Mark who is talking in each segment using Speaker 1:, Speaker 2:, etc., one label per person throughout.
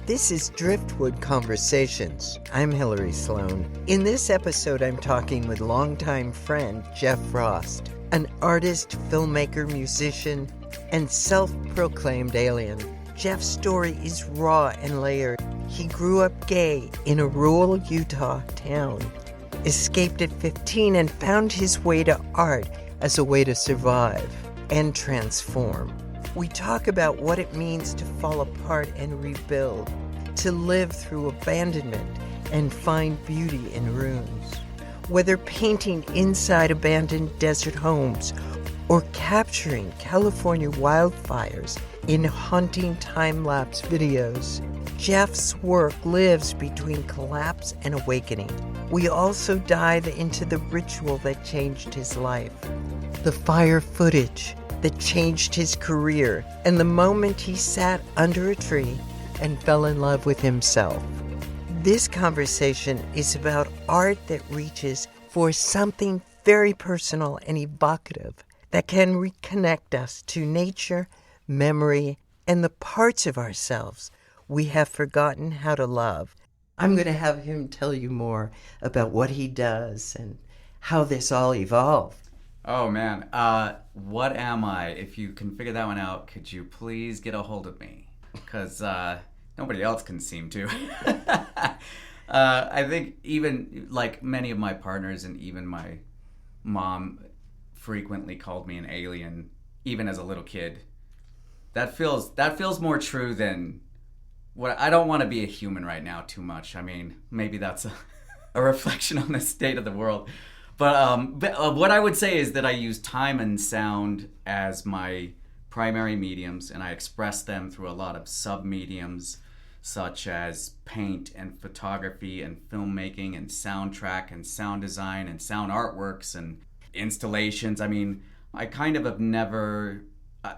Speaker 1: This is Driftwood Conversations. I'm Hillary Sloan. In this episode, I'm talking with longtime friend Jeff Frost, an artist, filmmaker, musician, and self-proclaimed alien. Jeff's story is raw and layered. He grew up gay in a rural Utah town, escaped at 15, and found his way to art as a way to survive and transform. We talk about what it means to fall apart and rebuild, to live through abandonment and find beauty in ruins. Whether painting inside abandoned desert homes or capturing California wildfires in haunting time-lapse videos, Jeff's work lives between collapse and awakening. We also dive into the ritual that changed his life, the fire footage that changed his career, and the moment he sat under a tree and fell in love with himself. This conversation is about art that reaches for something very personal and evocative that can reconnect us to nature, memory, and the parts of ourselves we have forgotten how to love. I'm going to have him tell you more about what he does and how this all evolved.
Speaker 2: Oh man, what am I? If you can figure that one out, could you please get a hold of me? Because nobody else can seem to. I think even like many of my partners and even my mom frequently called me an alien, even as a little kid. That feels more true than what. I don't want to be a human right now too much. I mean, maybe that's a reflection on the state of the world. But what I would say is that I use time and sound as my primary mediums, and I express them through a lot of sub-mediums, such as paint and photography and filmmaking and soundtrack and sound design and sound artworks and installations. I mean, I kind of have never...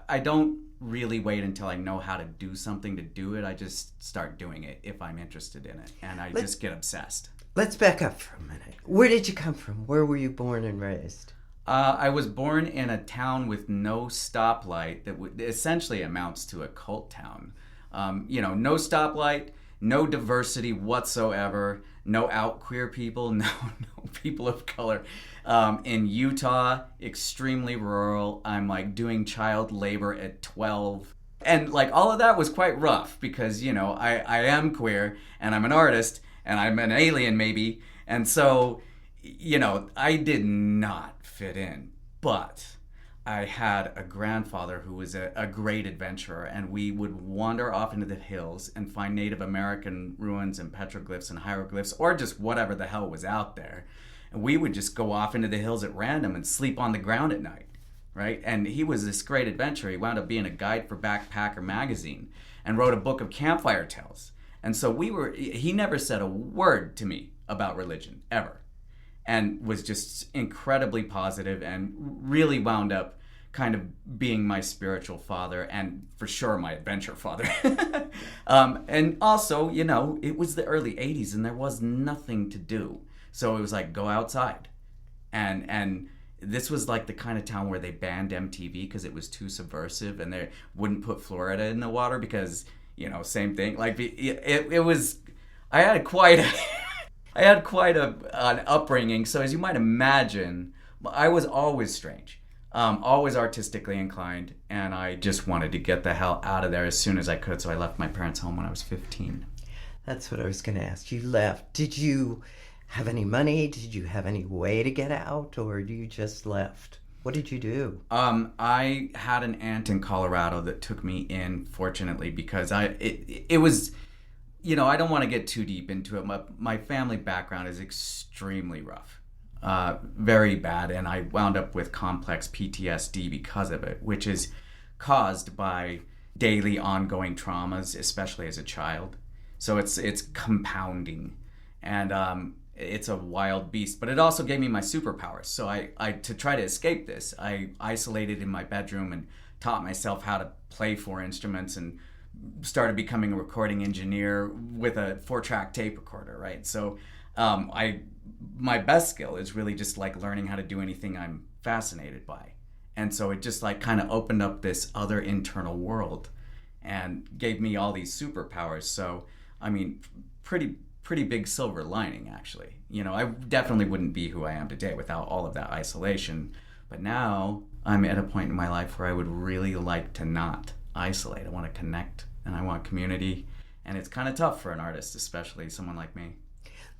Speaker 2: I don't really wait until I know how to do something to do it. I just start doing it if I'm interested in it, and I just get obsessed.
Speaker 1: Let's back up for a minute. Where did you come from? Where were you born and raised?
Speaker 2: I was born in a town with no stoplight that essentially amounts to a cult town. No stoplight, no diversity whatsoever, no out queer people, no people of color. In Utah, extremely rural. I'm like doing child labor at 12. And like all of that was quite rough because, I am queer and I'm an artist and I'm an alien maybe. And so, I did not fit in. But I had a grandfather who was a great adventurer, and we would wander off into the hills and find Native American ruins and petroglyphs and hieroglyphs or just whatever the hell was out there. And we would just go off into the hills at random and sleep on the ground at night, right? And he was this great adventurer. He wound up being a guide for Backpacker magazine and wrote a book of campfire tales. And so he never said a word to me about religion, ever. And was just incredibly positive and really wound up kind of being my spiritual father and for sure my adventure father. And also, it was the early 80s and there was nothing to do. So it was like, go outside. And this was like the kind of town where they banned MTV because it was too subversive, and they wouldn't put Florida in the water because, same thing. Like it was, I had quite an upbringing. So as you might imagine, I was always strange, always artistically inclined, and I just wanted to get the hell out of there as soon as I could. So I left my parents' home when I was 15.
Speaker 1: That's what I was going to ask. You left. Did you have any money? Did you have any way to get out, or you just left? What did you do? I had an aunt in Colorado that took me in, fortunately, because it was, I don't want to get too deep into it. My family background is extremely rough, very bad, and I wound up with complex PTSD because of it, which is caused by daily ongoing traumas, especially as a child. So it's compounding, and it's a wild beast, but it also gave me my superpowers. So I to try to escape this, I isolated in my bedroom and taught myself how to play 4 instruments and started becoming a recording engineer with a 4-track tape recorder, right? So my best skill is really just like learning how to do anything I'm fascinated by. And so it just like kind of opened up this other internal world and gave me all these superpowers. So
Speaker 2: I mean, pretty big silver lining, actually. You know, I definitely wouldn't be who I am today without all of that isolation. But now I'm at a point in my life where I would really like to not isolate. I want to connect and I want community. And it's kind of tough for an artist, especially someone like me.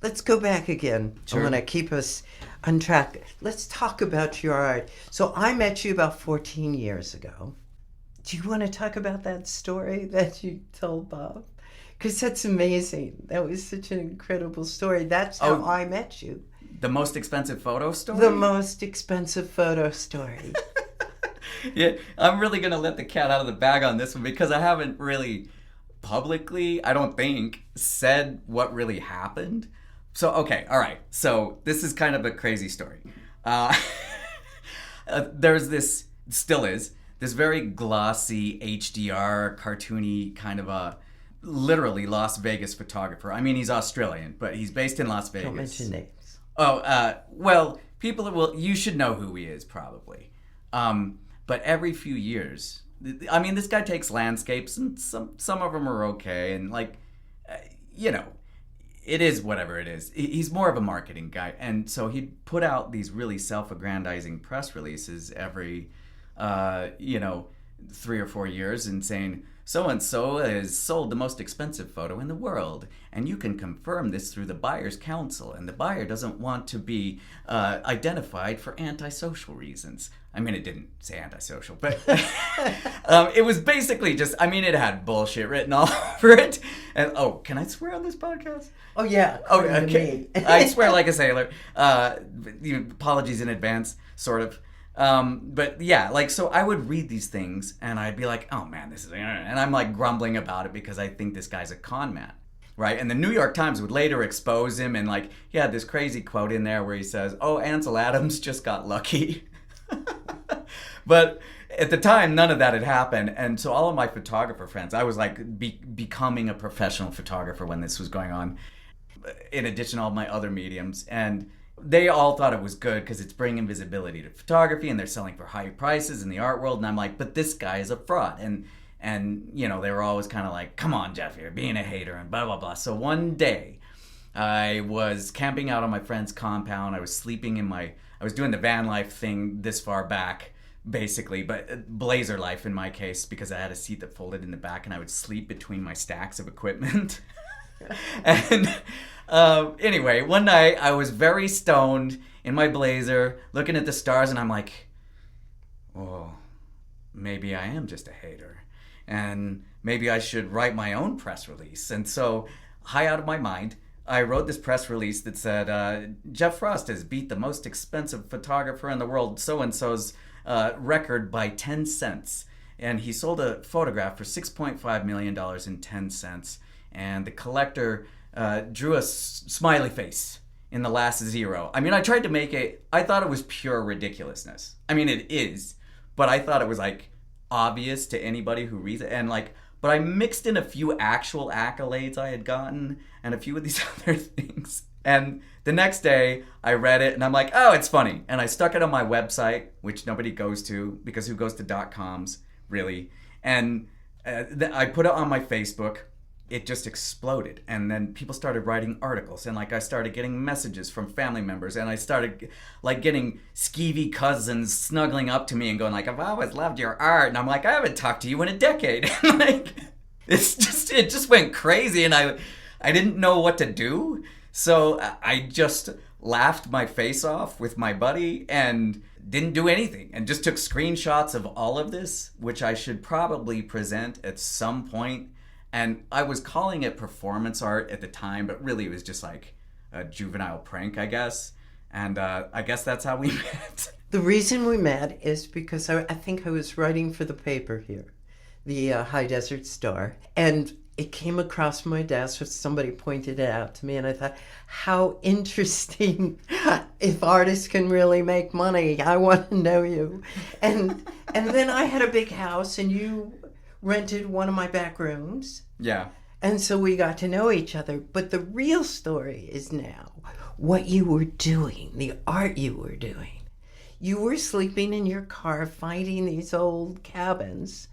Speaker 1: Let's go back again.
Speaker 2: Sure.
Speaker 1: I want to keep us on track. Let's talk about your art. So I met you about 14 years ago. Do you want to talk about that story that you told Bob? Because that's amazing. That was such an incredible story. That's how I met you.
Speaker 2: The most expensive photo story?
Speaker 1: The most expensive photo story.
Speaker 2: Yeah, I'm really going to let the cat out of the bag on this one because I haven't really publicly, I don't think, said what really happened. So, okay, all right. So this is kind of a crazy story. There's this, still is, this very glossy HDR cartoony kind of a literally Las Vegas photographer. I mean, he's Australian, but he's based in Las Vegas.
Speaker 1: Don't mention names.
Speaker 2: Oh, well, people will, you should know who he is probably. But every few years, I mean, this guy takes landscapes and some of them are okay. And like, you know, it is whatever it is. He's more of a marketing guy. And so he'd put out these really self-aggrandizing press releases every, 3 or 4 years and saying, so-and-so has sold the most expensive photo in the world, and you can confirm this through the buyer's counsel, and the buyer doesn't want to be identified for antisocial reasons. I mean, it didn't say antisocial, but it was basically just, I mean, it had bullshit written all over it. And, can I swear on this podcast?
Speaker 1: Oh, yeah.
Speaker 2: Oh, okay. I swear like a sailor. Apologies in advance, sort of. But yeah, like, so I would read these things and I'd be like, oh man, this is, and I'm like grumbling about it because I think this guy's a con man, right? And the New York Times would later expose him and like, he had this crazy quote in there where he says, oh, Ansel Adams just got lucky. But at the time, none of that had happened. And so all of my photographer friends, I was like becoming a professional photographer when this was going on, in addition to all my other mediums. And they all thought it was good because it's bringing visibility to photography and they're selling for high prices in the art world. And I'm like, but this guy is a fraud. And they were always kind of like, come on, Jeff, you're being a hater and blah, blah, blah. So one day I was camping out on my friend's compound. I was sleeping I was doing the van life thing this far back, basically, but blazer life in my case, because I had a seat that folded in the back and I would sleep between my stacks of equipment. And anyway, one night I was very stoned in my blazer, looking at the stars, and I'm like, oh, maybe I am just a hater. And maybe I should write my own press release. And so, high out of my mind, I wrote this press release that said, Jeff Frost has beat the most expensive photographer in the world, so-and-so's record by 10 cents. And he sold a photograph for $6.5 million in 10 cents. And the collector drew a smiley face in the last zero. I mean, I tried to make it, I thought it was pure ridiculousness. I mean, it is, but I thought it was like obvious to anybody who reads it. And like, but I mixed in a few actual accolades I had gotten and a few of these other things. And the next day I read it and I'm like, oh, it's funny. And I stuck it on my website, which nobody goes to because who goes to .coms really? And I put it on my Facebook. It just exploded. And then people started writing articles and like I started getting messages from family members and I started like getting skeevy cousins snuggling up to me and going like, I've always loved your art. And I'm like, I haven't talked to you in a decade. Like, it just went crazy and I didn't know what to do. So I just laughed my face off with my buddy and didn't do anything and just took screenshots of all of this, which I should probably present at some point. And I was calling it performance art at the time, but really it was just like a juvenile prank, I guess. And I guess that's how we met.
Speaker 1: The reason we met is because I think I was writing for the paper here, the High Desert Star. And it came across my desk, somebody pointed it out to me, and I thought, how interesting. If artists can really make money, I want to know you. And then I had a big house, and you rented one of my back rooms.
Speaker 2: Yeah.
Speaker 1: And so we got to know each other. But the real story is now what you were doing, the art you were doing. You were sleeping in your car, finding these old cabins,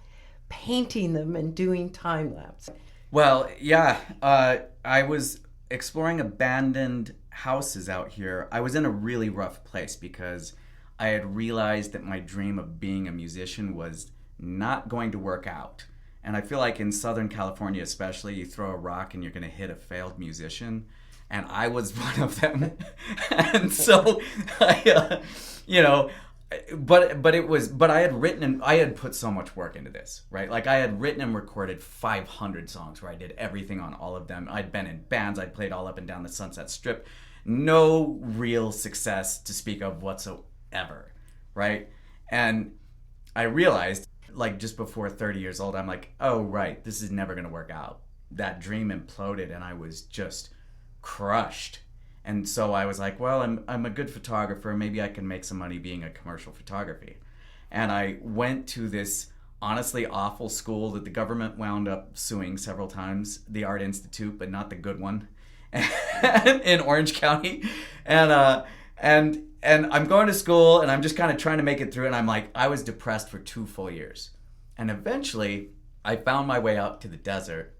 Speaker 1: painting them and doing time-lapse.
Speaker 2: Well, yeah, I was exploring abandoned houses out here. I was in a really rough place because I had realized that my dream of being a musician was not going to work out. And I feel like in Southern California, especially, you throw a rock and you're going to hit a failed musician. And I was one of them. And so, you know, but I had written and I had put so much work into this, right? Like I had written and recorded 500 songs where I did everything on all of them. I'd been in bands, I'd played all up and down the Sunset Strip. No real success to speak of whatsoever, right? And I realized, like just before 30 years old, I'm like, oh right, this is never gonna work out. That dream imploded and I was just crushed. And so I was like, well, I'm a good photographer. Maybe I can make some money being a commercial photography. And I went to this honestly awful school that the government wound up suing several times, the Art Institute, but not the good one, in Orange County. And I'm going to school and I'm just kind of trying to make it through. And I'm like, I was depressed for 2 full years. And eventually I found my way out to the desert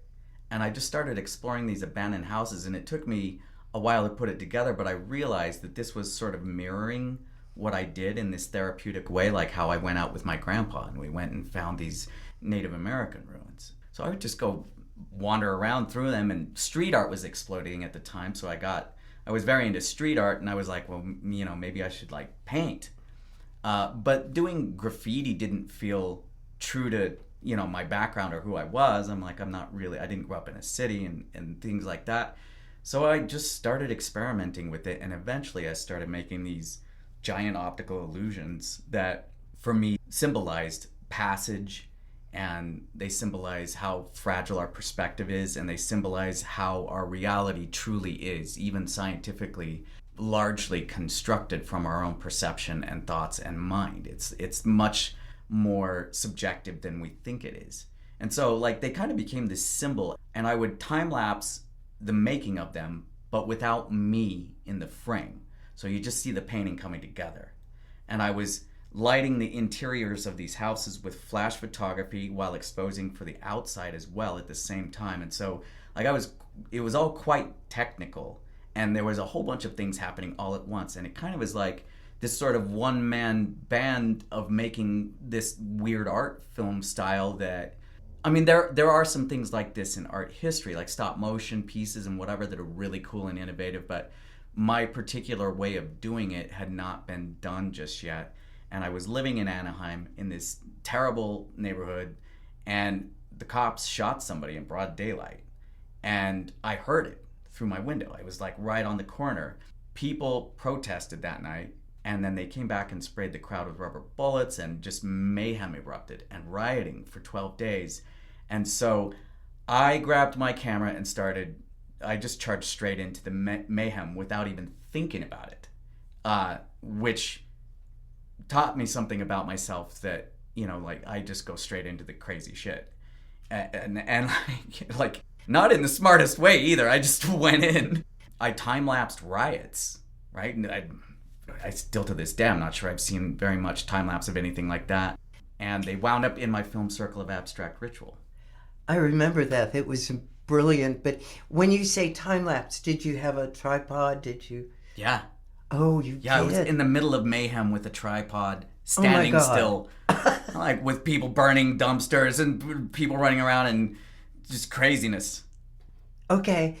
Speaker 2: and I just started exploring these abandoned houses. And it took me a while to put it together, but I realized that this was sort of mirroring what I did in this therapeutic way, like how I went out with my grandpa and we went and found these Native American ruins. So I would just go wander around through them, and street art was exploding at the time, so I was very into street art, and I was like, well, you know, maybe I should like paint. But doing graffiti didn't feel true to, you know, my background or who I was. I'm like, I didn't grow up in a city and things like that. So I just started experimenting with it, and eventually I started making these giant optical illusions that, for me, symbolized passage, and they symbolize how fragile our perspective is, and they symbolize how our reality truly is, even scientifically, largely constructed from our own perception and thoughts and mind. It's much more subjective than we think it is. And so, like, they kind of became this symbol, and I would time-lapse the making of them, but without me in the frame. So you just see the painting coming together. And I was lighting the interiors of these houses with flash photography while exposing for the outside as well at the same time. And so like it was all quite technical, and there was a whole bunch of things happening all at once. And it kind of was like this sort of one-man band of making this weird art film style that, I mean, there are some things like this in art history, like stop motion pieces and whatever, that are really cool and innovative, but my particular way of doing it had not been done just yet. And I was living in Anaheim in this terrible neighborhood, and the cops shot somebody in broad daylight. And I heard it through my window. I was like right on the corner. People protested that night, and then they came back and sprayed the crowd with rubber bullets, and just mayhem erupted and rioting for 12 days. And so I grabbed my camera and I just charged straight into the mayhem without even thinking about it, which taught me something about myself, that, you know, like, I just go straight into the crazy shit. And like, not in the smartest way either. I just went in. I time-lapsed riots, right? And I still to this day, I'm not sure I've seen very much time-lapse of anything like that. And they wound up in my film Circle of Abstract Ritual.
Speaker 1: I remember that. It was brilliant. But when you say time-lapse, did you have a tripod? Did you?
Speaker 2: Yeah.
Speaker 1: Oh, you
Speaker 2: Yeah,
Speaker 1: did?
Speaker 2: I was in the middle of mayhem with a tripod, standing still, like with people burning dumpsters and people running around and just craziness.
Speaker 1: Okay.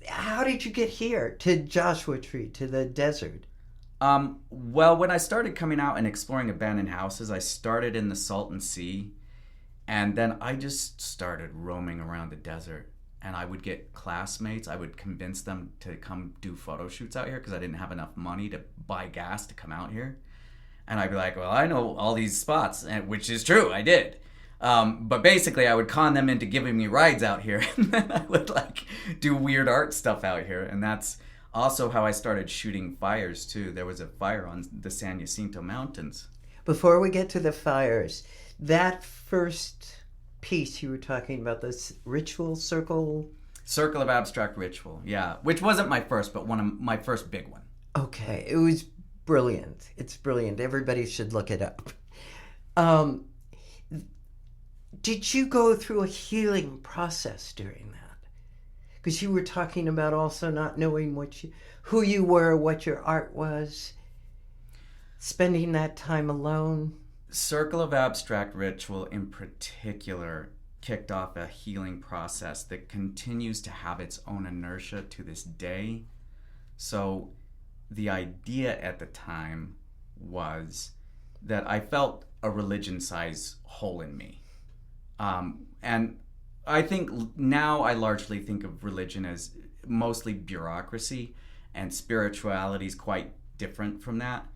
Speaker 1: How did you get here to Joshua Tree, to the desert?
Speaker 2: Well, when I started coming out and exploring abandoned houses, I started in the Salton Sea, and then I just started roaming around the desert. And I would get classmates, I would convince them to come do photo shoots out here because I didn't have enough money to buy gas to come out here. And I'd be like, well, I know all these spots, which is true, I did. But basically, I would con them into giving me rides out here, and then I would like do weird art stuff out here. And that's also how I started shooting fires too. There was a fire on the San Jacinto Mountains.
Speaker 1: Before we get to the fires, that first piece you were talking about, this Circle
Speaker 2: of Abstract Ritual, yeah, which wasn't my first, but one of my first big one.
Speaker 1: Okay, it was brilliant. It's brilliant. Everybody should look it up. Did you go through a healing process during that? Because you were talking about also not knowing who you were, what your art was, spending that time alone.
Speaker 2: Circle of Abstract Ritual in particular kicked off a healing process that continues to have its own inertia to this day. So the idea at the time was that I felt a religion-sized hole in me. And I think now I largely think of religion as mostly bureaucracy, and spirituality is quite different from that.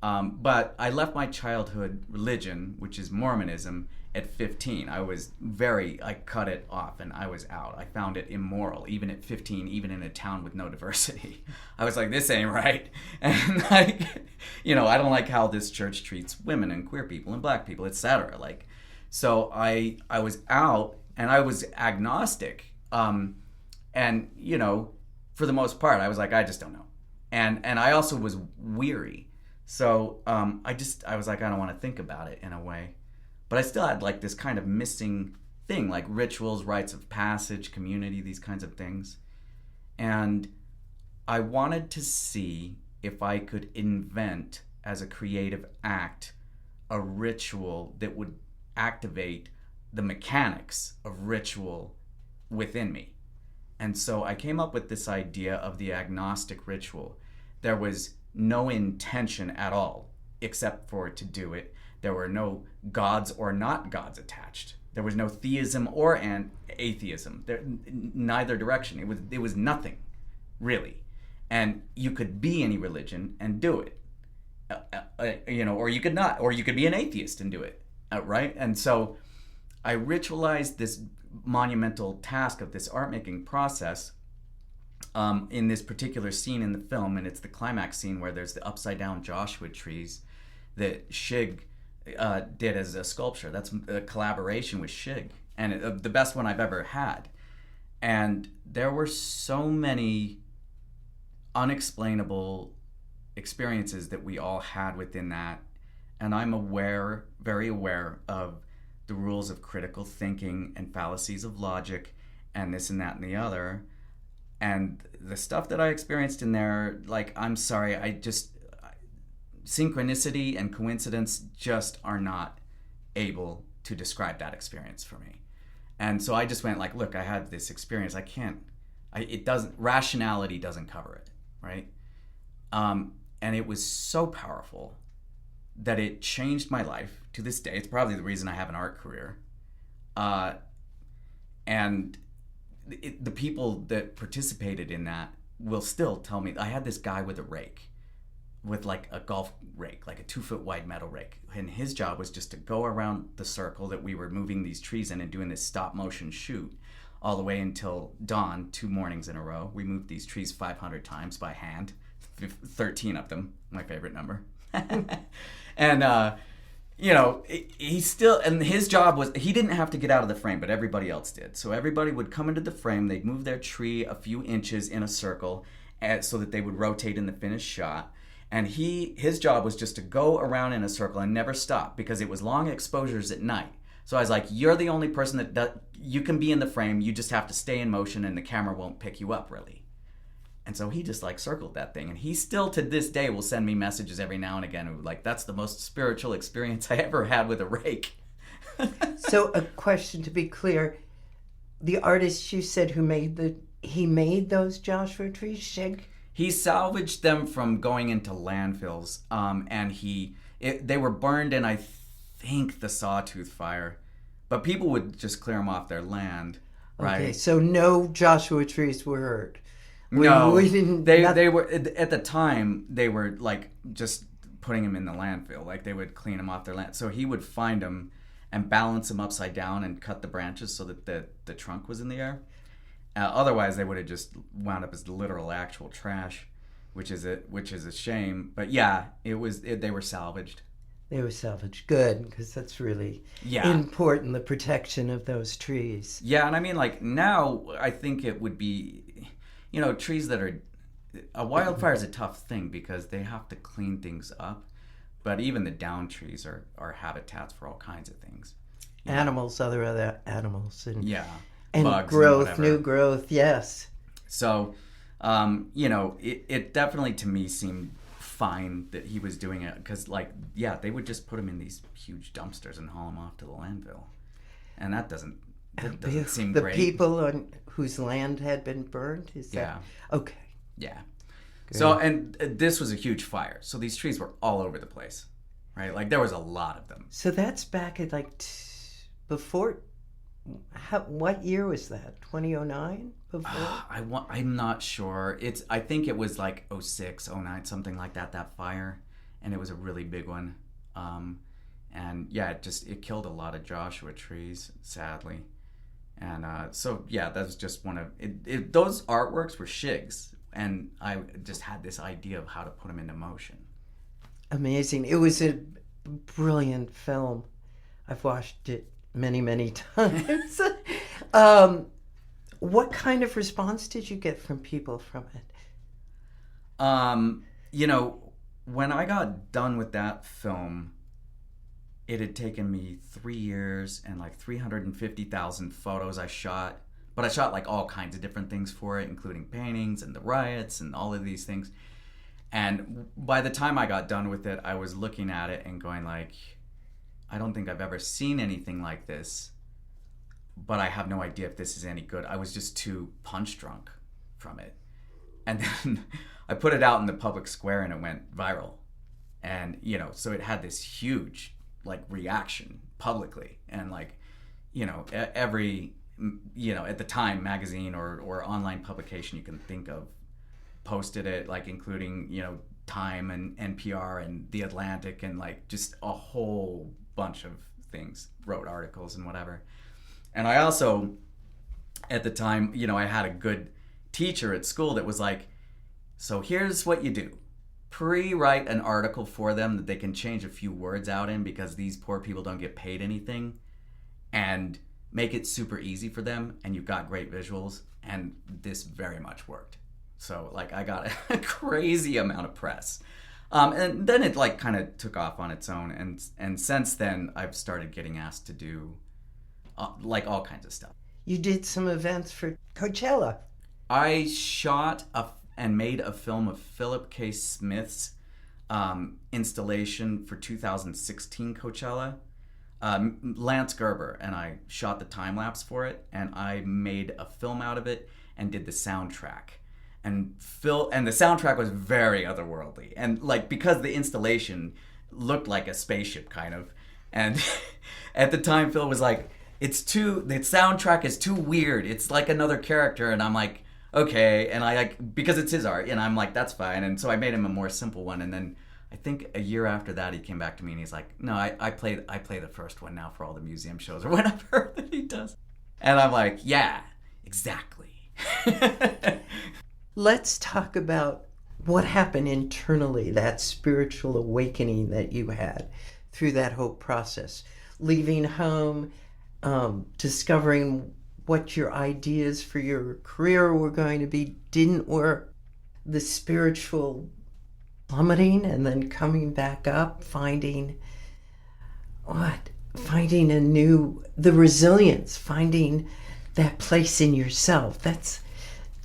Speaker 2: But I left my childhood religion, which is Mormonism, at 15. I cut it off and I was out. I found it immoral, even at 15, even in a town with no diversity. I was like, this ain't right. And I don't like how this church treats women and queer people and black people, etc. So I was out and I was agnostic. And, for the most part, I was like, I just don't know. And I also was weary. So I was like, I don't want to think about it in a way. But I still had this kind of missing thing, like rituals, rites of passage, community, these kinds of things. And I wanted to see if I could invent, as a creative act, a ritual that would activate the mechanics of ritual within me. And so I came up with this idea of the agnostic ritual. There was no intention at all, except for to do it. There were no gods or not gods attached. There was no theism or atheism. Neither direction. It was nothing, really. And you could be any religion and do it, or you could not, or you could be an atheist and do it, right? And so I ritualized this monumental task of this art making process in this particular scene in the film, and it's the climax scene where there's the upside down Joshua trees that Shig did as a sculpture. That's a collaboration with Shig, and the best one I've ever had. And there were so many unexplainable experiences that we all had within that, and I'm very aware of the rules of critical thinking and fallacies of logic and this and that and the other. And the stuff that I experienced in there, I'm sorry, synchronicity and coincidence just are not able to describe that experience for me. And so I just went look, I had this experience. Rationality doesn't cover it, right? And it was so powerful that it changed my life to this day. It's probably the reason I have an art career. And the people that participated in that will still tell me. I had this guy with a rake, with a golf rake, a 2-foot wide metal rake. And his job was just to go around the circle that we were moving these trees in and doing this stop motion shoot all the way until dawn, 2 mornings in a row. We moved these trees 500 times by hand, 13 of them, my favorite number. And, he still, and his job was, he didn't have to get out of the frame, but everybody else did. So everybody would come into the frame, they'd move their tree a few inches in a circle so that they would rotate in the finished shot. And his job was just to go around in a circle and never stop, because it was long exposures at night. So I was like, you're the only person that you can be in the frame, you just have to stay in motion and the camera won't pick you up really. And so he just circled that thing. And he still to this day will send me messages every now and again of that's the most spiritual experience I ever had with a rake.
Speaker 1: So a question to be clear, the artist you said he made those Joshua trees, Shig?
Speaker 2: He salvaged them from going into landfills, and they were burned in, I think, the Sawtooth Fire. But people would just clear them off their land, right?
Speaker 1: Okay, so no Joshua trees were hurt.
Speaker 2: No, they were at the time. They were just putting them in the landfill. They would clean them off their land. So he would find them and balance them upside down and cut the branches so that the trunk was in the air. Otherwise, they would have just wound up as literal actual trash, which is a shame. But yeah, they were salvaged.
Speaker 1: They were salvaged. Good, because that's really important, the protection of those trees.
Speaker 2: Yeah, and I mean, now I think it would be, trees that are, a wildfire is a tough thing because they have to clean things up. But even the down trees are habitats for all kinds of things.
Speaker 1: animals, other animals, and
Speaker 2: Yeah.
Speaker 1: and
Speaker 2: Bugs
Speaker 1: growth,
Speaker 2: and
Speaker 1: new growth. Yes.
Speaker 2: So, it definitely to me seemed fine that he was doing it because, like, yeah, they would just put him in these huge dumpsters and haul him off to the landfill, and that doesn't seem
Speaker 1: The
Speaker 2: great.
Speaker 1: people on whose land had been burned. Is that okay?
Speaker 2: Yeah.
Speaker 1: Good.
Speaker 2: So, and this was a huge fire, so these trees were all over the place, right? Like there was a lot of them.
Speaker 1: So that's back at like before. What year was that? 2009? Before?
Speaker 2: I'm not sure. I think it was like 06, 09, something like that. That fire, and it was a really big one. And yeah, it killed a lot of Joshua trees, sadly. And so yeah, that's just one of it. Those artworks were Shig's, and I just had this idea of how to put them into motion.
Speaker 1: Amazing! It was a brilliant film. I've watched it many times. What kind of response did you get from people from it?
Speaker 2: When I got done with that film, it had taken me 3 years and like 350,000 photos I shot. But I shot like all kinds of different things for it, including paintings and the riots and all of these things. And by the time I got done with it, I was looking at it and going like, I don't think I've ever seen anything like this, but I have no idea if this is any good. I was just too punch drunk from it. And then I put it out in the public square and it went viral. And, so it had this huge like reaction publicly. And like, every, at the time magazine or online publication you can think of posted it, like including, Time and NPR and The Atlantic and like just a whole bunch of things, wrote articles and whatever. And I also, at the time, I had a good teacher at school that was like, so here's what you do. Pre-write an article for them that they can change a few words out in because these poor people don't get paid anything, and make it super easy for them, and you've got great visuals, and this very much worked. So like I got a crazy amount of press. And then it like kind of took off on its own, and since then I've started getting asked to do like all kinds of stuff.
Speaker 1: You did some events for Coachella.
Speaker 2: I shot and made a film of Philip K. Smith's installation for 2016 Coachella. Lance Gerber and I shot the time-lapse for it, and I made a film out of it and did the soundtrack. And the soundtrack was very otherworldly, and like because the installation looked like a spaceship kind of, and at the time Phil was like, the soundtrack is too weird, it's like another character, and I'm like, okay, and I like, because it's his art, and I'm like, that's fine, and so I made him a more simple one, and then I think a year after that he came back to me and he's like, no, I play the first one now for all the museum shows or whatever that he does, and I'm like, yeah, exactly.
Speaker 1: Let's talk about what happened internally, that spiritual awakening that you had through that whole process. Leaving home, discovering what your ideas for your career were going to be didn't work, the spiritual plummeting, and then coming back up, finding the resilience, finding that place in yourself.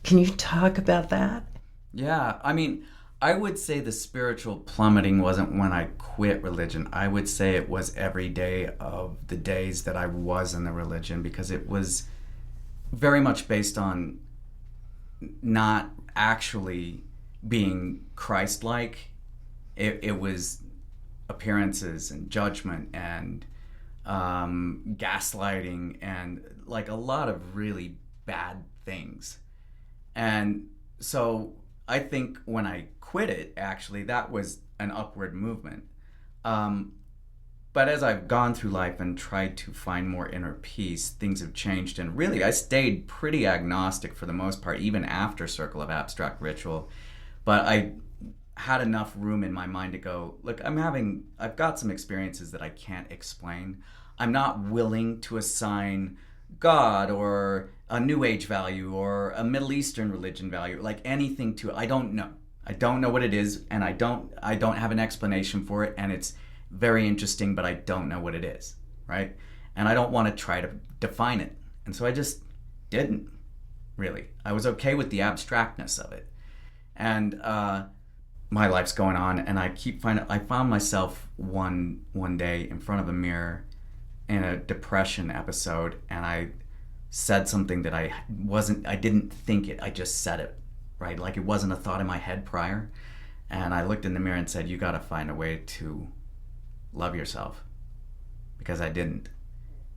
Speaker 1: Can you talk about that?
Speaker 2: Yeah, I mean, I would say the spiritual plummeting wasn't when I quit religion. I would say it was every day of the days that I was in the religion, because it was very much based on not actually being Christ-like. It was appearances and judgment and gaslighting and like a lot of really bad things. And so I think when I quit it, actually, that was an upward movement. But as I've gone through life and tried to find more inner peace, things have changed. And really, I stayed pretty agnostic for the most part, even after Circle of Abstract Ritual. But I had enough room in my mind to go, look, I've got some experiences that I can't explain. I'm not willing to assign God or a New Age value or a Middle Eastern religion value, like anything to it. I don't know. I don't know what it is, and I don't have an explanation for it, and it's very interesting, but I don't know what it is, right? and I don't want to try to define it. And so I just didn't, really. I was okay with the abstractness of it. And my life's going on, and I found myself one day in front of a mirror in a depression episode, and I said something that I didn't think it, I just said it, right? Like it wasn't a thought in my head prior. And I looked in the mirror and said, you got to find a way to love yourself, because I didn't.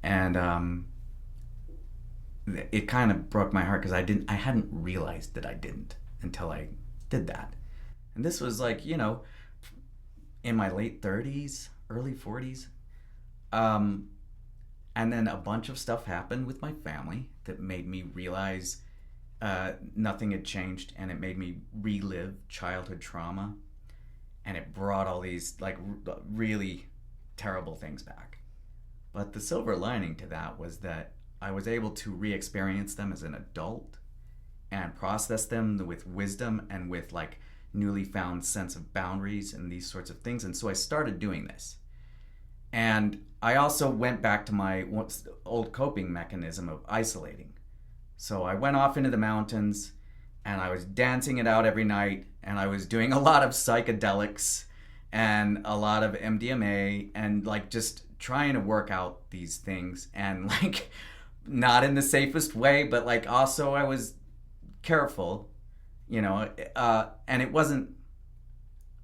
Speaker 2: And it kind of broke my heart, because I hadn't realized that I didn't until I did that. And this was like, in my late 30s, early 40s. And then a bunch of stuff happened with my family that made me realize nothing had changed, and it made me relive childhood trauma. And it brought all these like really terrible things back. But the silver lining to that was that I was able to re-experience them as an adult and process them with wisdom and with like newly found sense of boundaries and these sorts of things. And so I started doing this. And I also went back to my old coping mechanism of isolating. So I went off into the mountains, and I was dancing it out every night, and I was doing a lot of psychedelics and a lot of MDMA, and like just trying to work out these things, and like not in the safest way, but like also I was careful, and it wasn't,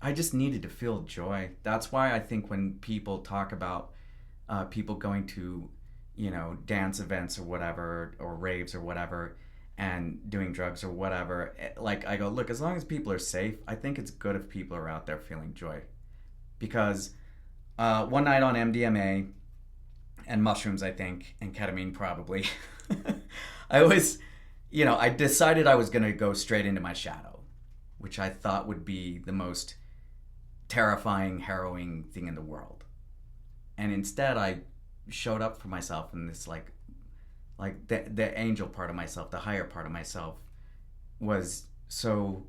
Speaker 2: I just needed to feel joy. That's why I think when people talk about people going to, dance events or whatever, or raves or whatever, and doing drugs or whatever, like I go, look, as long as people are safe, I think it's good if people are out there feeling joy. Because one night on MDMA and mushrooms, I think, and ketamine probably, I decided I was going to go straight into my shadow, which I thought would be the most terrifying, harrowing thing in the world. And instead I showed up for myself in this like the angel part of myself, the higher part of myself, was so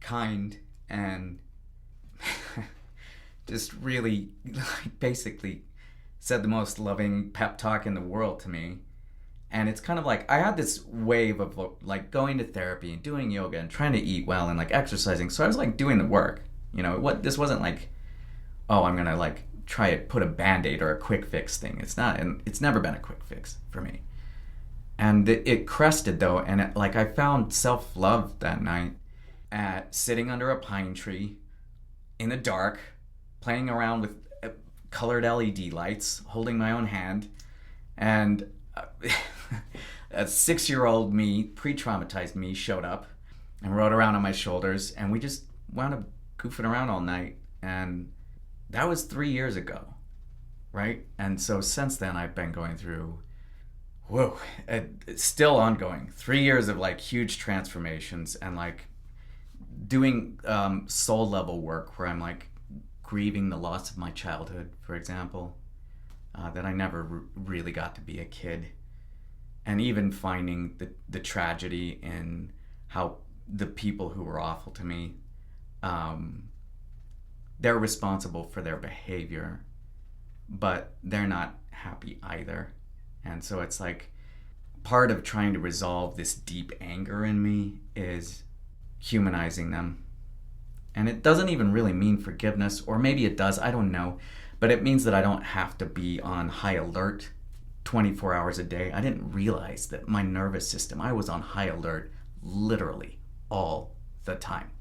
Speaker 2: kind and just really basically said the most loving pep talk in the world to me. And it's kind of like I had this wave of like going to therapy and doing yoga and trying to eat well and like exercising. So I was like doing the work. This wasn't like, oh, I'm gonna like try to put a band-aid or a quick fix thing. It's not, and it's never been a quick fix for me. And it crested though, and I found self-love that night at sitting under a pine tree in the dark, playing around with colored LED lights, holding my own hand, and a 6-year-old me, pre-traumatized me, showed up and rode around on my shoulders, and we just wound up goofing around all night. And that was 3 years ago, right? And so since then I've been going through, it's still ongoing, 3 years of like huge transformations, and like doing soul level work where I'm like grieving the loss of my childhood, for example, that I never really got to be a kid, and even finding the tragedy in how the people who were awful to me, they're responsible for their behavior, but they're not happy either. And so it's like part of trying to resolve this deep anger in me is humanizing them. And it doesn't even really mean forgiveness, or maybe it does, I don't know. But it means that I don't have to be on high alert 24 hours a day. I didn't realize that my nervous system, I was on high alert literally all the time.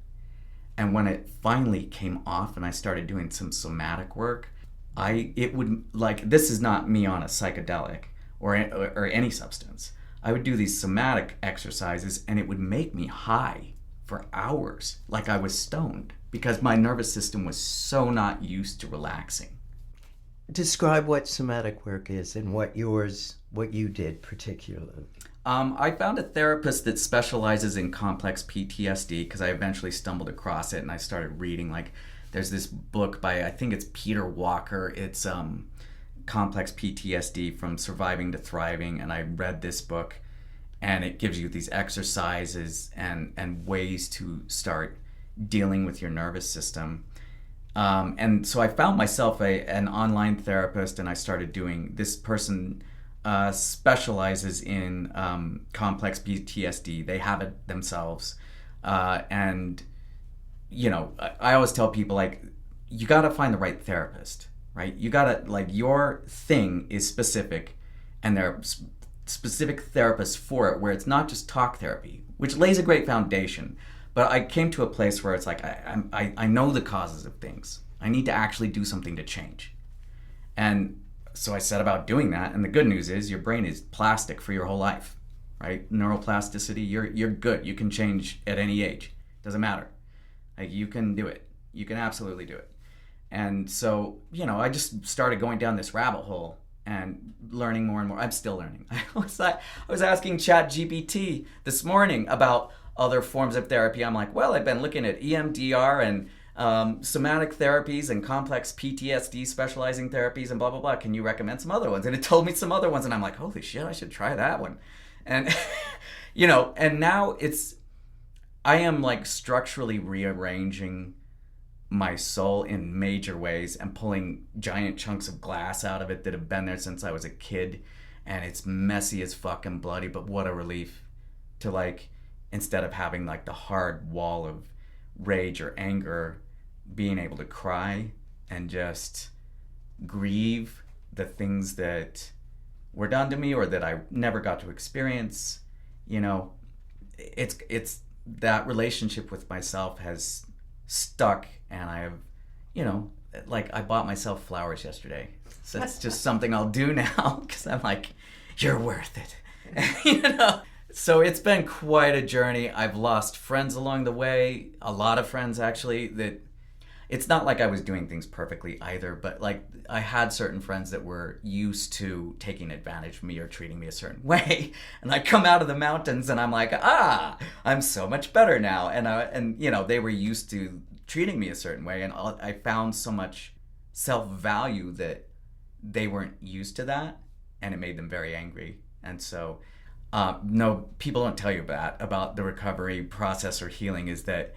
Speaker 2: And when it finally came off and I started doing some somatic work, it would, like, this is not me on a psychedelic or any substance. I would do these somatic exercises and it would make me high for hours, like I was stoned, because my nervous system was so not used to relaxing.
Speaker 1: Describe what somatic work is and what you did particularly.
Speaker 2: I found a therapist that specializes in complex PTSD because I eventually stumbled across it and I started reading. Like, there's this book by, I think it's Peter Walker. It's Complex PTSD from Surviving to Thriving, and I read this book, and it gives you these exercises and ways to start dealing with your nervous system. And so I found myself an online therapist, and I started doing. This person specializes in complex PTSD. They have it themselves, and I always tell people, like, you got to find the right therapist, right? You got to, like, your thing is specific, and there are specific therapists for it, where it's not just talk therapy, which lays a great foundation. But I came to a place where it's like, I know the causes of things. I need to actually do something to change. And so I set about doing that. And the good news is your brain is plastic for your whole life, right? Neuroplasticity, you're good. You can change at any age. Doesn't matter. Like, you can do it. You can absolutely do it. And so, I just started going down this rabbit hole and learning more and more. I'm still learning. I was asking ChatGPT this morning about other forms of therapy. I'm like, well, I've been looking at EMDR and somatic therapies and complex PTSD specializing therapies and blah, blah, blah. Can you recommend some other ones? And it told me some other ones, and I'm like, holy shit, I should try that one. And, and now I am, like, structurally rearranging my soul in major ways and pulling giant chunks of glass out of it that have been there since I was a kid. And it's messy as fuck and bloody, but what a relief to, like, instead of having, like, the hard wall of rage or anger, being able to cry and just grieve the things that were done to me or that I never got to experience. It's that relationship with myself has stuck, and I have, like, I bought myself flowers yesterday. So it's just something I'll do now, because I'm like, you're worth it. So it's been quite a journey. I've lost friends along the way, a lot of friends actually, that it's not like I was doing things perfectly either, but, like, I had certain friends that were used to taking advantage of me or treating me a certain way. And I come out of the mountains and I'm like, I'm so much better now. And they were used to treating me a certain way. And I found so much self-value that they weren't used to that. And it made them very angry. And so, no, people don't tell you about the recovery process or healing, is that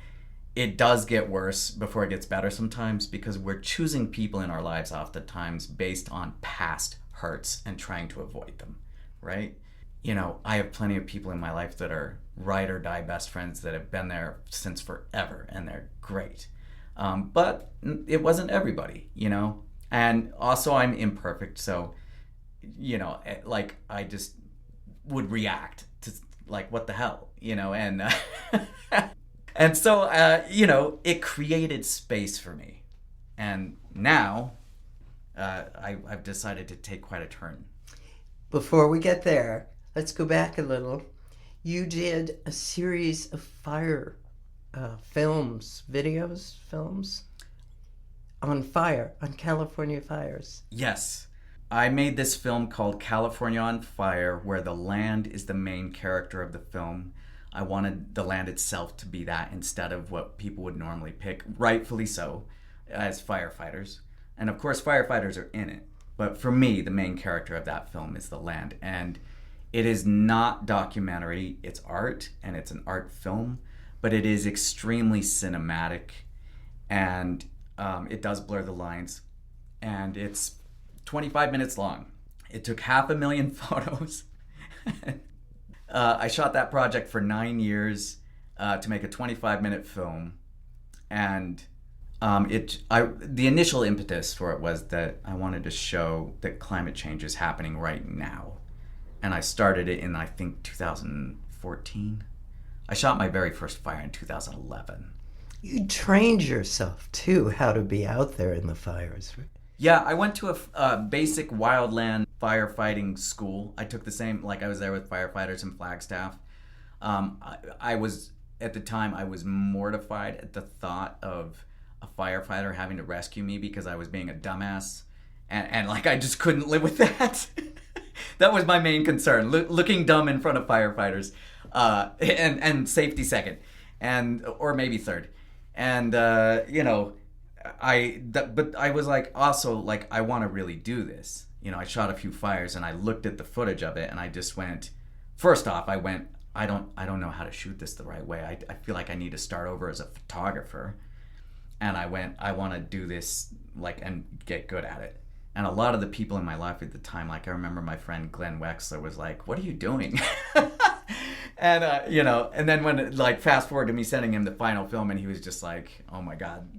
Speaker 2: it does get worse before it gets better sometimes, because we're choosing people in our lives oftentimes based on past hurts and trying to avoid them, right? I have plenty of people in my life that are ride or die best friends that have been there since forever, and they're great. But it wasn't everybody, and also I'm imperfect. So, like, I just would react to, like, what the hell, and and so, it created space for me. And now I've decided to take quite a turn.
Speaker 1: Before we get there, let's go back a little. You did a series of fire films on California fires.
Speaker 2: Yes. I made this film called California on Fire, where the land is the main character of the film. I wanted the land itself to be that instead of what people would normally pick, rightfully so, as firefighters. And of course, firefighters are in it. But for me, the main character of that film is the land. And it is not documentary, it's art, and it's an art film, but it is extremely cinematic, and it does blur the lines. And it's 25 minutes long. It took 500,000 photos. I shot that project for 9 years to make a 25-minute film, and the initial impetus for it was that I wanted to show that climate change is happening right now, and I started it in, I think, 2014. I shot my very first fire in 2011.
Speaker 1: You trained yourself too how to be out there in the fires, right?
Speaker 2: Yeah, I went to a basic wildland firefighting school. I took the same, like, I was there with firefighters and Flagstaff. I was, at the time, I was mortified at the thought of a firefighter having to rescue me because I was being a dumbass. And like, I just couldn't live with that. That was my main concern, looking dumb in front of firefighters. And safety second, or maybe third. And, but I was like, also, like, I want to really do this. I shot a few fires and I looked at the footage of it and I just went, first off, I don't know how to shoot this the right way. I feel like I need to start over as a photographer. and I want to do this like and get good at it. And a lot of the people in my life at the time, like I remember my friend Glenn Wexler was like, "What are you doing?" And and then when like fast forward to me sending him the final film, and he was just like, "Oh my god."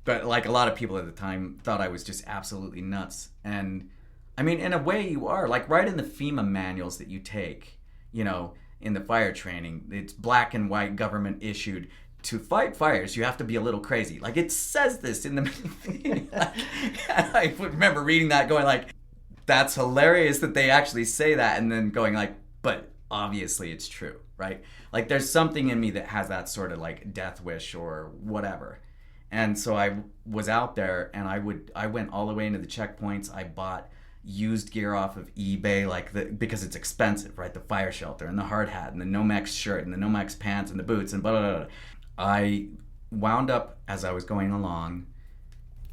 Speaker 2: But like a lot of people at the time thought I was just absolutely nuts. And I mean, in a way you are. Like right in the FEMA manuals that you take, in the fire training, it's black and white government issued. To fight fires, you have to be a little crazy. Like it says this in the I remember reading that going like, that's hilarious that they actually say that, and then going like, but obviously it's true, right? Like there's something in me that has that sort of like death wish or whatever. And so I was out there, and I went all the way into the checkpoints. I bought used gear off of eBay, because it's expensive, right? The fire shelter and the hard hat and the Nomex shirt and the Nomex pants and the boots and blah, blah, blah. I wound up, as I was going along,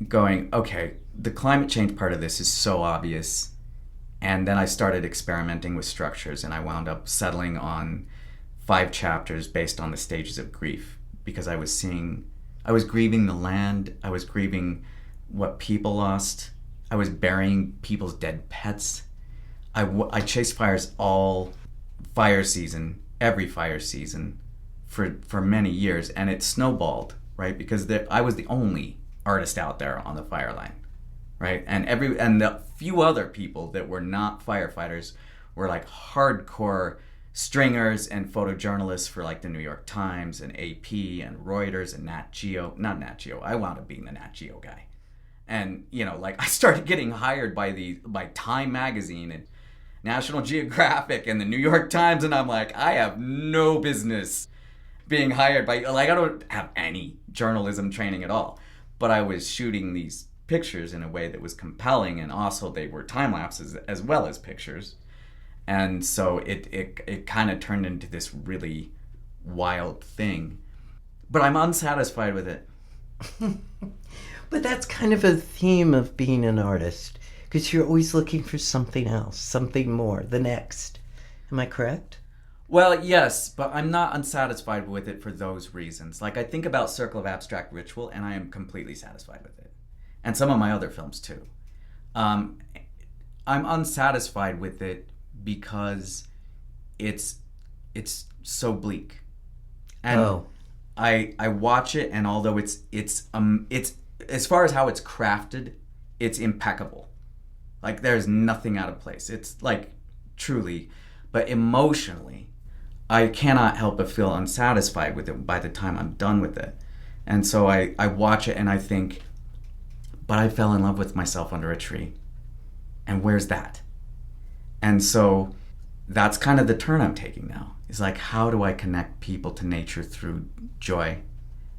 Speaker 2: going, okay, the climate change part of this is so obvious. And then I started experimenting with structures, and I wound up settling on 5 chapters based on the stages of grief, because I was grieving the land, I was grieving what people lost, I was burying people's dead pets. I chased fires all fire season, every fire season, for many years, and it snowballed, right? Because I was the only artist out there on the fire line, right? And the few other people that were not firefighters were like hardcore stringers and photojournalists for like the New York Times and AP and Reuters and Nat Geo. Not Nat Geo. I wound up being the Nat Geo guy. And like I started getting hired by Time magazine and National Geographic and the New York Times, and I'm like, I have no business being hired by, like, I don't have any journalism training at all, but I was shooting these pictures in a way that was compelling, and also they were time lapses as well as pictures, and so it kind of turned into this really wild thing, but I'm unsatisfied with it.
Speaker 1: But that's kind of a theme of being an artist, because you're always looking for something else, something more, the next. Am I correct?
Speaker 2: Well, yes, but I'm not unsatisfied with it for those reasons. Like, I think about Circle of Abstract Ritual, and I am completely satisfied with it. And some of my other films, too. I'm unsatisfied with it because it's so bleak. And I watch it, and although it's as far as how it's crafted, it's impeccable. Like, there's nothing out of place. It's, like, truly, but emotionally, I cannot help but feel unsatisfied with it by the time I'm done with it. And so I watch it and I think, but I fell in love with myself under a tree. And where's that? And so that's kind of the turn I'm taking now. It's like, how do I connect people to nature through joy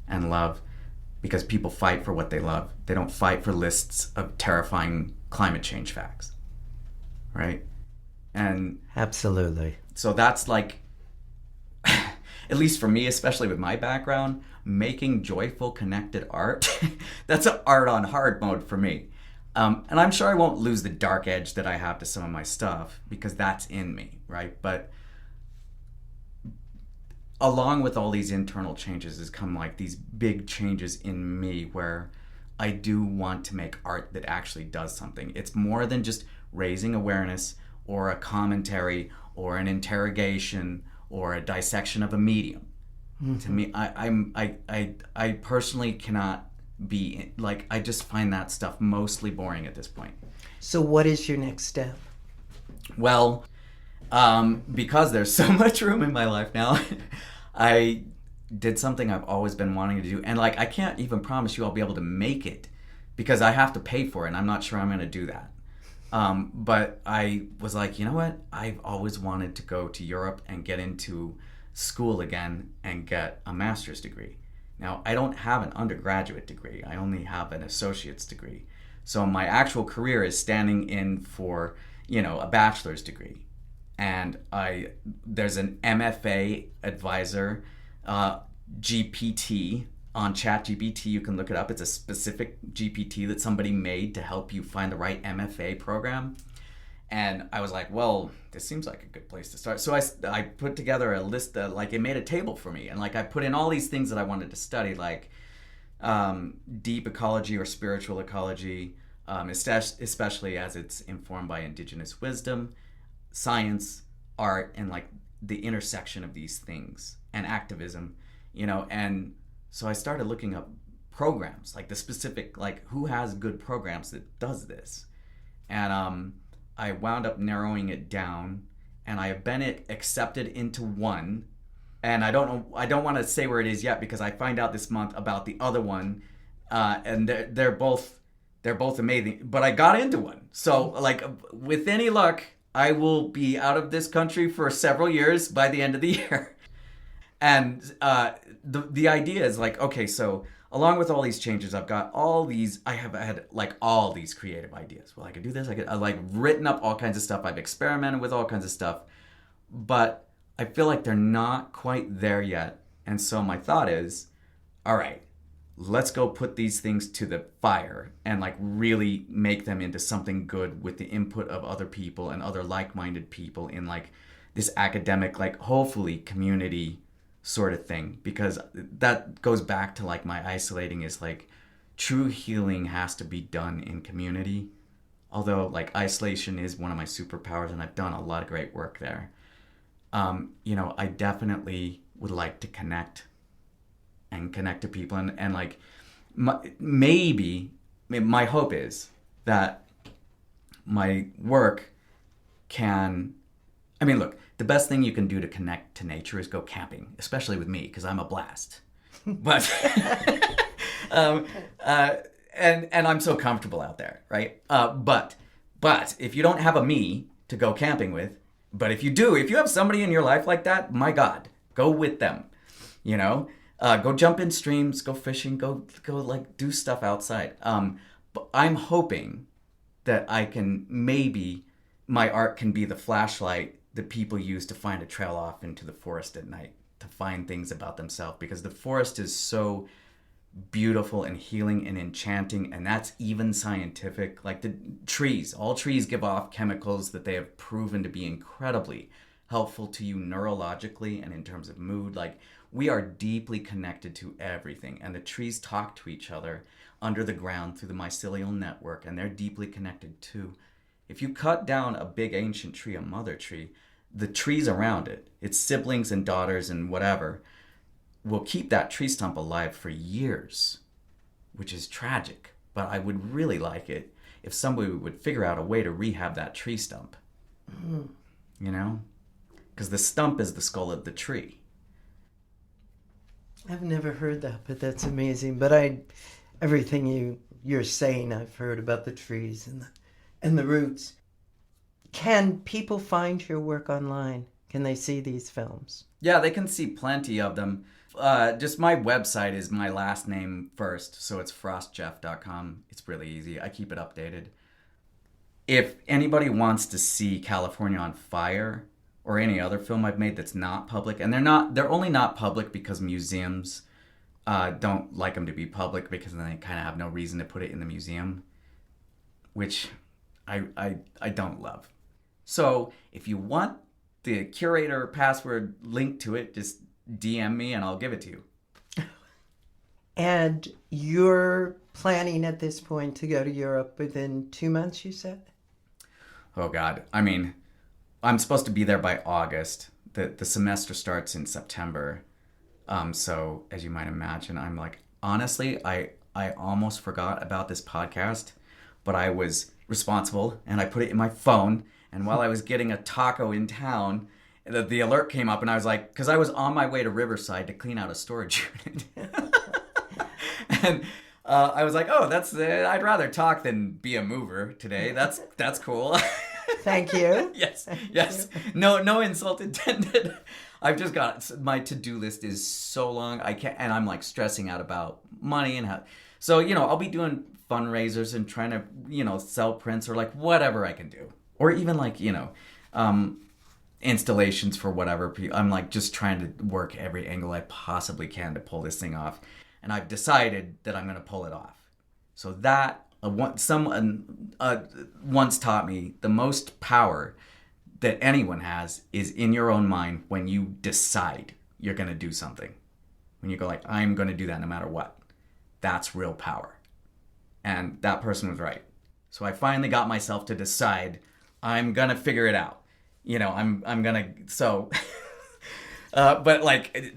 Speaker 2: and love? Because people fight for what they love. They don't fight for lists of terrifying climate change facts. Right? And
Speaker 1: absolutely.
Speaker 2: So that's like, at least for me, especially with my background, making joyful, connected art, that's an art on hard mode for me. And I'm sure I won't lose the dark edge that I have to some of my stuff, because that's in me, right? But along with all these internal changes has come like these big changes in me where I do want to make art that actually does something. It's more than just raising awareness or a commentary or an interrogation or a dissection of a medium. Mm-hmm. To me, I personally cannot be, like, I just find that stuff mostly boring at this point.
Speaker 1: So what is your next step?
Speaker 2: Well, because there's so much room in my life now, I did something I've always been wanting to do. And like, I can't even promise you I'll be able to make it because I have to pay for it, and I'm not sure I'm going to do that. But I was like, you know what? I've always wanted to go to Europe and get into school again and get a master's degree. Now, I don't have an undergraduate degree. I only have an associate's degree. So my actual career is standing in for, a bachelor's degree. And there's an MFA advisor, GPT, on ChatGPT. You can look it up. It's a specific GPT that somebody made to help you find the right MFA program. And I was like, well, this seems like a good place to start. So I put together a list, it made a table for me. And I put in all these things that I wanted to study, like deep ecology or spiritual ecology, especially as it's informed by indigenous wisdom, science, art, and like the intersection of these things and activism, and so I started looking up programs, like the specific, like who has good programs that does this. And I wound up narrowing it down, and I have been accepted into one. And I don't want to say where it is yet because I find out this month about the other one, and they're both amazing. But I got into one, so like with any luck, I will be out of this country for several years by the end of the year. And the idea is like, okay, so along with all these changes, I've got I have had like all these creative ideas. Well, I could do this. I've like written up all kinds of stuff. I've experimented with all kinds of stuff, but I feel like they're not quite there yet. And so my thought is, all right, let's go put these things to the fire and like really make them into something good with the input of other people and other like-minded people in like this academic, like hopefully community sort of thing. Because that goes back to like my isolating is like true healing has to be done in community. Although like isolation is one of my superpowers and I've done a lot of great work there. I definitely would like to connect to people and like maybe my hope is that my work can, look, the best thing you can do to connect to nature is go camping, especially with me because I'm a blast. But and I'm so comfortable out there, right? But if you don't have a me to go camping with, but if you have somebody in your life like that, my God, go with them, go jump in streams, go fishing, go like do stuff outside. But I'm hoping that maybe my art can be the flashlight that people use to find a trail off into the forest at night, to find things about themselves, because the forest is so beautiful and healing and enchanting, and that's even scientific. Like all trees give off chemicals that they have proven to be incredibly helpful to you neurologically and in terms of mood. Like we are deeply connected to everything, and the trees talk to each other under the ground through the mycelial network, and they're deeply connected too. If you cut down a big ancient tree, a mother tree, the trees around it, its siblings and daughters and whatever, will keep that tree stump alive for years, which is tragic. But I would really like it if somebody would figure out a way to rehab that tree stump. Because the stump is the skull of the tree.
Speaker 1: I've never heard that, but that's amazing. But everything you're saying, I've heard about the trees and the roots. Can people find your work online? Can they see these films?
Speaker 2: Yeah, they can see plenty of them. Just my website is my last name first, so it's frostjeff.com. It's really easy. I keep it updated. If anybody wants to see California on Fire or any other film I've made that's not public, and they're only not public because museums don't like them to be public because then they kind of have no reason to put it in the museum, which I don't love. So if you want the curator password link to it, just DM me and I'll give it to you.
Speaker 1: And you're planning at this point to go to Europe within 2 months, you said?
Speaker 2: Oh God. I'm supposed to be there by August. The semester starts in September. So as you might imagine, I'm like, honestly, I almost forgot about this podcast, but I was responsible and I put it in my phone. And while I was getting a taco in town, the alert came up and I was like, because I was on my way to Riverside to clean out a storage unit. And I was like, oh, I'd rather talk than be a mover today. That's cool.
Speaker 1: Thank you.
Speaker 2: Yes. No insult intended. I've just got, my to-do list is so long. I can't, and I'm like stressing out about money and how, so, I'll be doing fundraisers and trying to, sell prints or like whatever I can do. Or even like, installations for whatever. I'm like just trying to work every angle I possibly can to pull this thing off. And I've decided that I'm going to pull it off. So that, someone once taught me the most power that anyone has is in your own mind when you decide you're going to do something. When you go like, I'm going to do that no matter what. that's real power. And that person was right. So I finally got myself to decide I'm gonna figure it out. I'm gonna but like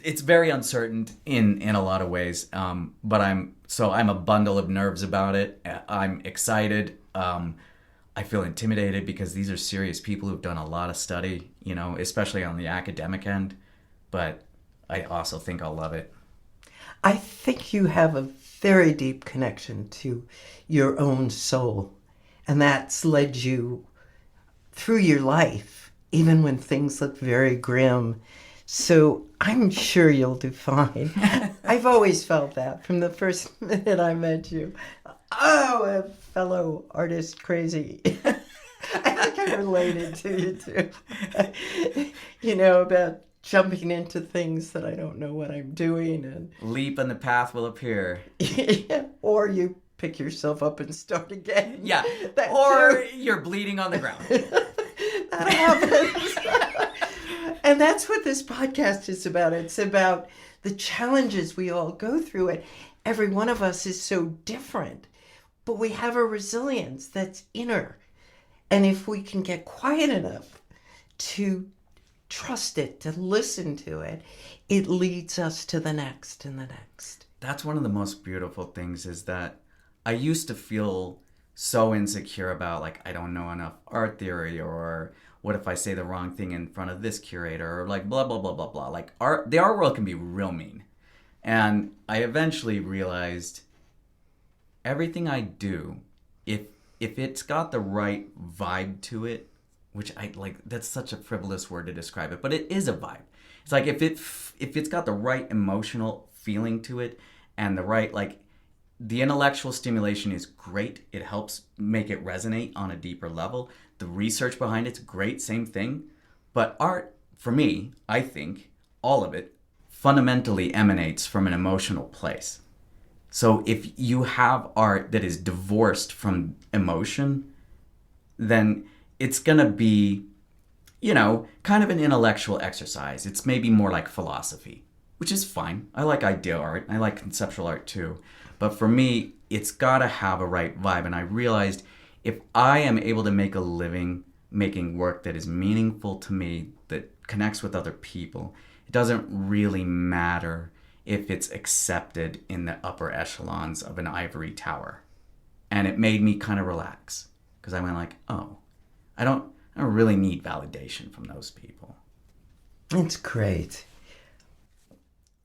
Speaker 2: it's very uncertain in a lot of ways. But I'm a bundle of nerves about it. I'm excited. I feel intimidated because these are serious people who've done a lot of study, especially on the academic end. But I also think I'll love it.
Speaker 1: I think you have a very deep connection to your own soul, and that's led you through your life, even when things look very grim. So I'm sure you'll do fine. I've always felt that from the first minute I met you. Oh, a fellow artist crazy. I think I related to you too. About jumping into things that I don't know what I'm doing. And
Speaker 2: leap and the path will appear.
Speaker 1: Or you pick yourself up and start again.
Speaker 2: Yeah. Or you're bleeding on the ground.
Speaker 1: That happens. And that's what this podcast is about. It's about the challenges we all go through. And every one of us is so different. But we have a resilience that's inner. And if we can get quiet enough to trust it, to listen to it, it leads us to the next and the next.
Speaker 2: That's one of the most beautiful things, is that I used to feel so insecure about, like, I don't know enough art theory, or what if I say the wrong thing in front of this curator, or like blah, blah, blah, blah, blah. Like the art world can be real mean. And I eventually realized everything I do, if it's got the right vibe to it, which I like, that's such a frivolous word to describe it, but it is a vibe. It's like if it's got the right emotional feeling to it, and the right, like, the intellectual stimulation is great. It helps make it resonate on a deeper level. The research behind it's great, same thing. But art, for me, I think all of it fundamentally emanates from an emotional place. So if you have art that is divorced from emotion, then it's going to be, kind of an intellectual exercise. It's maybe more like philosophy, which is fine. I like idea art. I like conceptual art too. But for me, it's got to have a right vibe. And I realized if I am able to make a living making work that is meaningful to me, that connects with other people, it doesn't really matter if it's accepted in the upper echelons of an ivory tower. And it made me kind of relax, because I went like, oh, I don't really need validation from those people.
Speaker 1: It's great.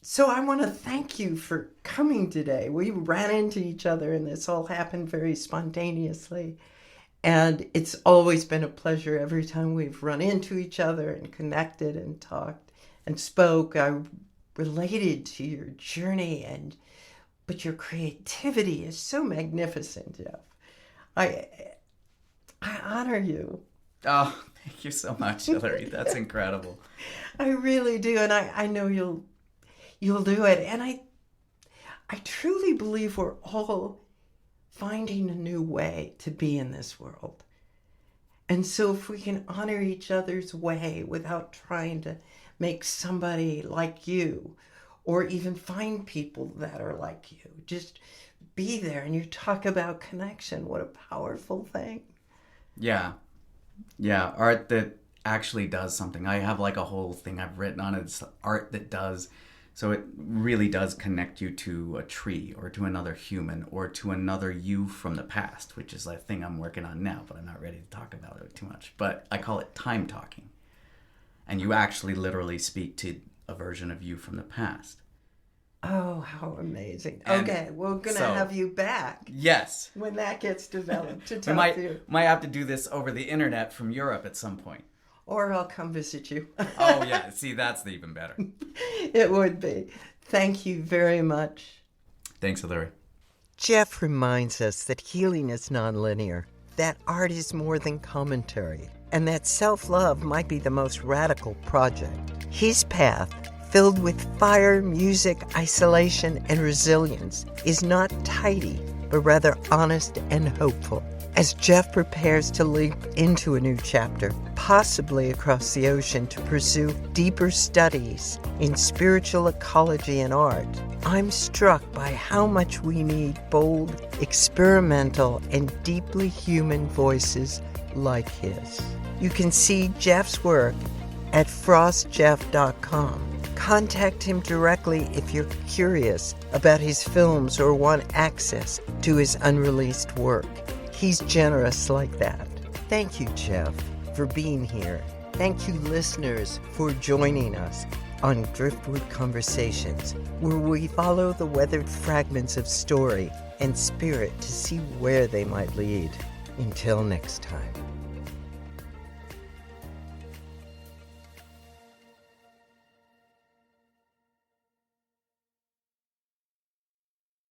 Speaker 1: So I want to thank you for coming today. We ran into each other and this all happened very spontaneously. And it's always been a pleasure every time we've run into each other and connected and talked and spoke. I related to your journey, but your creativity is so magnificent, Jeff. I honor you.
Speaker 2: Oh, thank you so much, Hillary. That's incredible.
Speaker 1: I really do, and I know you'll do it. And I truly believe we're all finding a new way to be in this world. And so if we can honor each other's way without trying to make somebody like you, or even find people that are like you, just be there. And you talk about connection. What a powerful thing.
Speaker 2: Yeah, art that actually does something. I have like a whole thing I've written on it. It's art that does. So it really does connect you to a tree, or to another human, or to another you from the past, which is a thing I'm working on now, but I'm not ready to talk about it too much. But I call it time talking. And you actually literally speak to a version of you from the past.
Speaker 1: Oh, how amazing.
Speaker 2: And
Speaker 1: okay, we're going to have you back.
Speaker 2: Yes.
Speaker 1: When that gets developed to talk
Speaker 2: We
Speaker 1: to you.
Speaker 2: might have to do this over the internet from Europe at some point.
Speaker 1: Or I'll come visit you.
Speaker 2: Oh, yeah. See, that's even better.
Speaker 1: It would be. Thank you very much.
Speaker 2: Thanks, Hillary.
Speaker 1: Jeff reminds us that healing is nonlinear, that art is more than commentary, and that self-love might be the most radical project. His path, filled with fire, music, isolation, and resilience, is not tidy, but rather honest and hopeful. as Jeff prepares to leap into a new chapter, possibly across the ocean to pursue deeper studies in spiritual ecology and art. I'm struck by how much we need bold, experimental, and deeply human voices like his. You can see Jeff's work at frostjeff.com. Contact him directly if you're curious about his films or want access to his unreleased work. He's generous like that. Thank you, Jeff, for being here. Thank you, listeners, for joining us on Driftwood Conversations, where we follow the weathered fragments of story and spirit to see where they might lead. Until next time.